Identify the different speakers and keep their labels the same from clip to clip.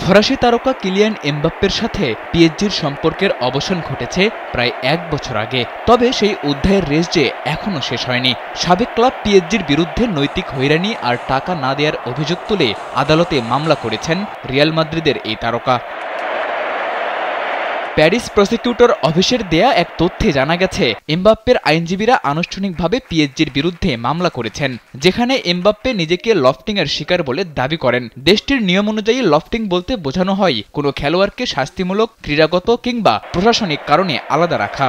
Speaker 1: ফরাসি তারকা কিলিয়ান এমবাপ্পের সাথে পিএসজির সম্পর্কের অবসান ঘটেছে প্রায় ১ বছর আগে। তবে সেই অধ্যায়ের রেস যে এখনও শেষ হয়নি। সাবেক ক্লাব পিএসজির বিরুদ্ধে নৈতিক হয়রানি আর টাকা না দেওয়ার অভিযোগ তুলে আদালতে মামলা করেছেন রিয়াল মাদ্রিদের এই তারকা। প্যারিস প্রসিকিউটর অফিসের দেয়া এক তথ্যে জানা গেছে, এমবাপ্পের আইনজীবীরা আনুষ্ঠানিকভাবে পিএসজির বিরুদ্ধে মামলা করেছেন, যেখানে এমবাপ্পে নিজেকে লফটিংয়ের শিকার বলে দাবি করেন। দেশটির নিয়ম অনুযায়ী লফটিং বলতে বোঝানো হয় কোনো খেলোয়াড়কে শাস্তিমূলক, ক্রীড়াগত কিংবা প্রশাসনিক কারণে আলাদা রাখা।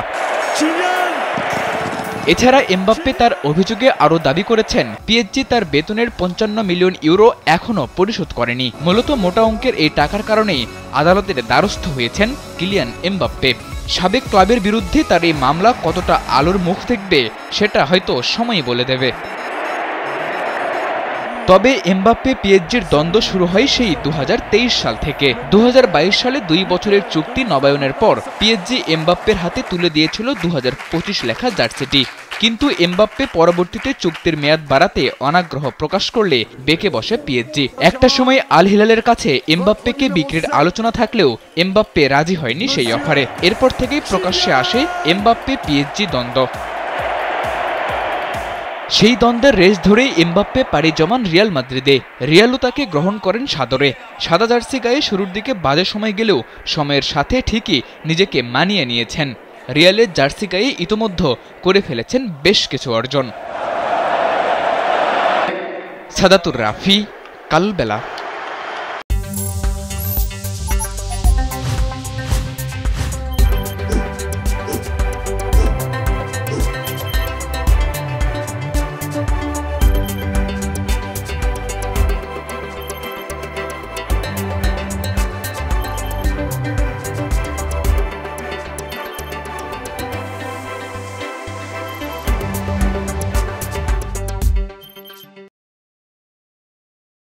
Speaker 1: এছাড়া এমবাপ্পে তার অভিযোগে আরও দাবি করেছেন, পিএসজি তার বেতনের ৫৫ মিলিয়ন ইউরো এখনও পরিশোধ করেনি। মূলত মোটা অঙ্কের এই টাকার কারণেই আদালতের দ্বারস্থ হয়েছেন কিলিয়ান এমবাপ্পে। সাবেক ক্লাবের বিরুদ্ধে তার এই মামলা কতটা আলোর মুখ দেখবে সেটা হয়তো সময়ই বলে দেবে। তবে এমবাপ্পে পিএসজির দ্বন্দ্ব শুরু হয় সেই ২০২৩ সাল থেকে। ২০২২ সালে ২ বছরের চুক্তি নবায়নের পর পিএসজি এমবাপ্পের হাতে তুলে দিয়েছিল ২০২৫ লেখা জার্সিটি। কিন্তু এমবাপ্পে পরবর্তীতে চুক্তির মেয়াদ বাড়াতে অনাগ্রহ প্রকাশ করলে বেঁকে বসে পিএসজি। একটা সময় আল হিলালের কাছে এমবাপ্পেকে বিক্রির আলোচনা থাকলেও এমবাপ্পে রাজি হয়নি সেই অফারে। এরপর থেকেই প্রকাশ্যে আসে এমবাপ্পে পিএসজি দ্বন্দ্ব। সেই দ্বন্দ্বের রেস ধরেই এমবাপ্পে পাড়ি জমান রিয়াল মাদ্রিদে। রিয়ালও তাকে গ্রহণ করেন সাদরে। সাদা জার্সি গায়ে শুরুর দিকে বাজে সময় গেলেও সময়ের সাথে ঠিকই নিজেকে মানিয়ে নিয়েছেন। রিয়ালের জার্সি গায়ে ইতোমধ্যে করে ফেলেছেন বেশ কিছু অর্জন। সাদাতুর রাফি, কালবেলা।